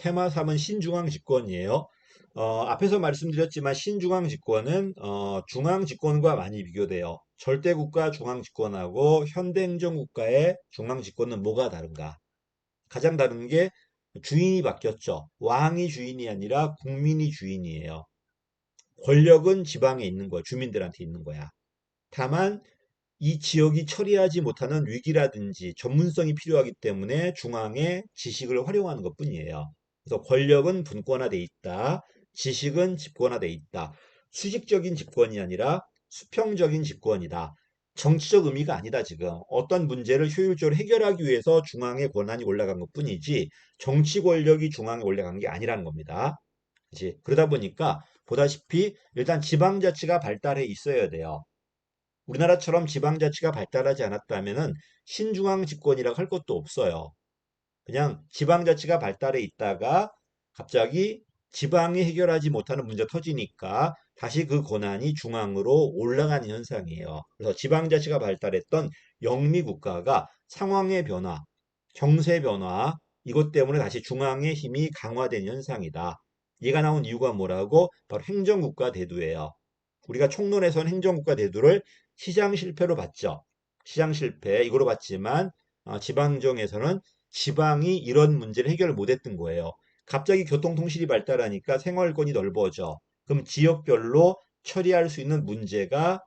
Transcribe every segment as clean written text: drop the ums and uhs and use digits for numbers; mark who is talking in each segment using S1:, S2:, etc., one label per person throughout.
S1: 테마 3은 신중앙 집권이에요. 앞에서 말씀드렸지만 신중앙 집권은 중앙 집권과 많이 비교돼요. 절대국가 중앙 집권하고 현대행정국가의 중앙 집권은 뭐가 다른가? 가장 다른 게 주인이 바뀌었죠. 왕이 주인이 아니라 국민이 주인이에요. 권력은 지방에 있는 거야. 주민들한테 있는 거야. 다만 이 지역이 처리하지 못하는 위기라든지 전문성이 필요하기 때문에 중앙의 지식을 활용하는 것뿐이에요. 그래서 권력은 분권화돼 있다. 지식은 집권화돼 있다. 수직적인 집권이 아니라 수평적인 집권이다. 정치적 의미가 아니다, 지금. 어떤 문제를 효율적으로 해결하기 위해서 중앙의 권한이 올라간 것뿐이지 정치 권력이 중앙에 올라간 게 아니라는 겁니다. 그치? 그러다 보니까 보다시피 일단 지방자치가 발달해 있어야 돼요. 우리나라처럼 지방자치가 발달하지 않았다면은 신중앙 집권이라고 할 것도 없어요. 그냥 지방자치가 발달해 있다가 갑자기 지방이 해결하지 못하는 문제가 터지니까 다시 그 권한이 중앙으로 올라가는 현상이에요. 그래서 지방자치가 발달했던 영미국가가 상황의 변화, 정세 변화, 이것 때문에 다시 중앙의 힘이 강화된 현상이다. 얘가 나온 이유가 뭐라고? 바로 행정국가 대두예요. 우리가 총론에서는 행정국가 대두를 시장 실패로 봤죠. 시장 실패 이거로 봤지만 지방정에서는 지방이 이런 문제를 해결을 못했던 거예요. 갑자기 교통통실이 발달하니까 생활권이 넓어져. 그럼 지역별로 처리할 수 있는 문제가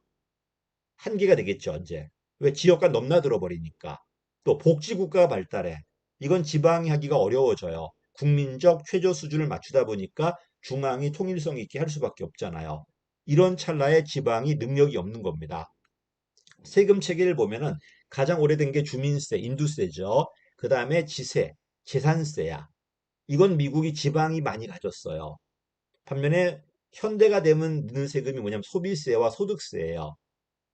S1: 한계가 되겠죠, 이제. 왜 지역과 넘나들어 버리니까. 또 복지국가가 발달해. 이건 지방이 하기가 어려워져요. 국민적 최저 수준을 맞추다 보니까 중앙이 통일성 있게 할 수밖에 없잖아요. 이런 찰나에 지방이 능력이 없는 겁니다. 세금 체계를 보면은 가장 오래된 게 주민세, 인두세죠. 그 다음에 지세, 재산세야. 이건 미국이 지방이 많이 가졌어요. 반면에 현대가 되면 넣는 세금이 뭐냐면 소비세와 소득세예요.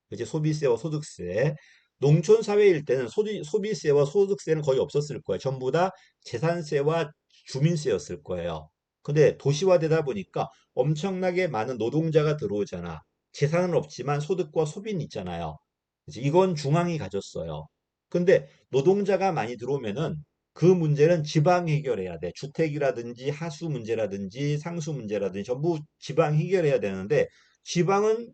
S1: 그치? 소비세와 소득세. 농촌 사회일 때는 소비세와 소득세는 거의 없었을 거예요. 전부 다 재산세와 주민세였을 거예요. 근데 도시화되다 보니까 엄청나게 많은 노동자가 들어오잖아. 재산은 없지만 소득과 소비는 있잖아요. 그치? 이건 중앙이 가졌어요. 근데 노동자가 많이 들어오면은 그 문제는 지방이 해결해야 돼. 주택이라든지 하수 문제라든지 상수 문제라든지 전부 지방이 해결해야 되는데 지방은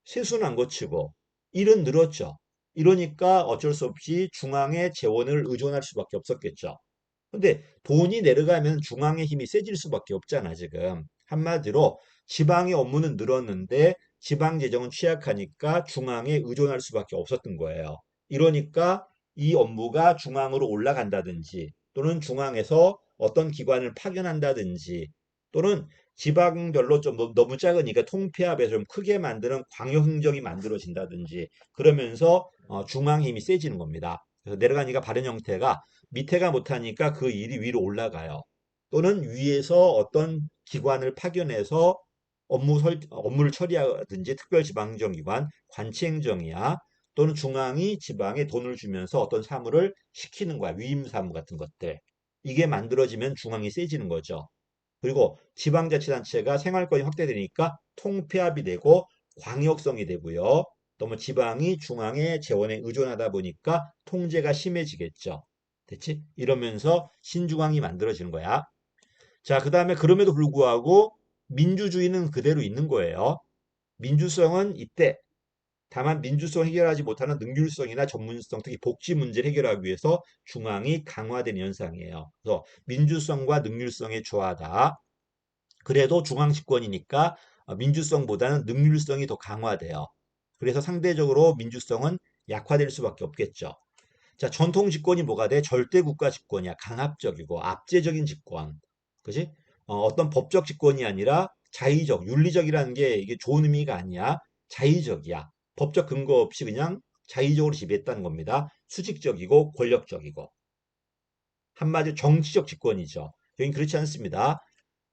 S1: 세수는 안 거치고 일은 늘었죠. 이러니까 어쩔 수 없이 중앙의 재원을 의존할 수밖에 없었겠죠. 근데 돈이 내려가면 중앙의 힘이 세질 수밖에 없잖아, 지금. 한마디로 지방의 업무는 늘었는데 지방 재정은 취약하니까 중앙에 의존할 수밖에 없었던 거예요. 이러니까 이 업무가 중앙으로 올라간다든지 또는 중앙에서 어떤 기관을 파견한다든지 또는 지방별로 좀 너무 작으니까 통폐합에서 좀 크게 만드는 광역행정이 만들어진다든지 그러면서 중앙 힘이 세지는 겁니다. 그래서 내려가니까 바른 형태가 밑에가 못하니까 그 일이 위로 올라가요. 또는 위에서 어떤 기관을 파견해서 업무를 처리하든지 특별지방행정기관, 관치행정이야. 또는 중앙이 지방에 돈을 주면서 어떤 사무를 시키는 거야. 위임사무 같은 것들. 이게 만들어지면 중앙이 세지는 거죠. 그리고 지방자치단체가 생활권이 확대되니까 통폐합이 되고 광역성이 되고요. 너무 지방이 중앙의 재원에 의존하다 보니까 통제가 심해지겠죠. 됐지? 이러면서 신중앙이 만들어지는 거야. 자, 그 다음에 그럼에도 불구하고 민주주의는 그대로 있는 거예요. 민주성은 이때 다만 민주성 해결하지 못하는 능률성이나 전문성, 특히 복지 문제를 해결하기 위해서 중앙이 강화된 현상이에요. 그래서 민주성과 능률성의 조화다. 그래도 중앙 집권이니까 민주성보다는 능률성이 더 강화돼요. 그래서 상대적으로 민주성은 약화될 수밖에 없겠죠. 자, 전통 집권이 뭐가 돼? 절대 국가 집권이야. 강압적이고 압제적인 집권. 그지? 어떤 법적 집권이 아니라 자의적, 윤리적이라는 게 이게 좋은 의미가 아니야. 자의적이야. 법적 근거 없이 그냥 자의적으로 지배했다는 겁니다. 수직적이고 권력적이고. 한마디로 정치적 집권이죠. 여긴 그렇지 않습니다.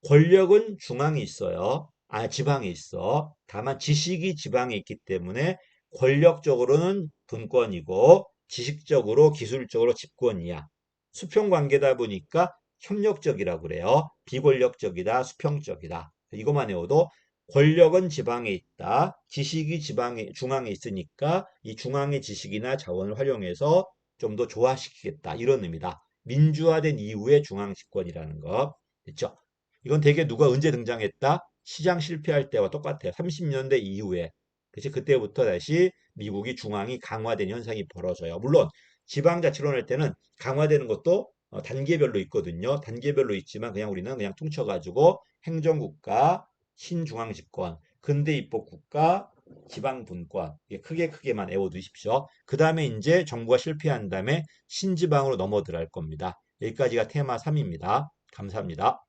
S1: 권력은 중앙에 있어요. 지방에 있어. 다만 지식이 지방에 있기 때문에 권력적으로는 분권이고 지식적으로 기술적으로 집권이야. 수평 관계다 보니까 협력적이라고 그래요. 비권력적이다, 수평적이다. 이것만 외워도 권력은 지방에 있다. 지식이 중앙에 있으니까 이 중앙의 지식이나 자원을 활용해서 좀 더 조화시키겠다. 이런 의미다. 민주화된 이후의 중앙 집권이라는 거. 됐죠? 이건 대개 누가 언제 등장했다? 시장 실패할 때와 똑같아요. 30년대 이후에. 그치? 그때부터 다시 미국이 중앙이 강화된 현상이 벌어져요. 물론 지방자치론 할 때는 강화되는 것도 단계별로 있거든요. 단계별로 있지만 그냥 우리는 그냥 퉁쳐가지고 행정국가, 신중앙집권, 근대입법국가, 지방분권 크게 크게만 외워두십시오. 그 다음에 이제 정부가 실패한 다음에 신지방으로 넘어들어갈 겁니다. 여기까지가 테마 3입니다. 감사합니다.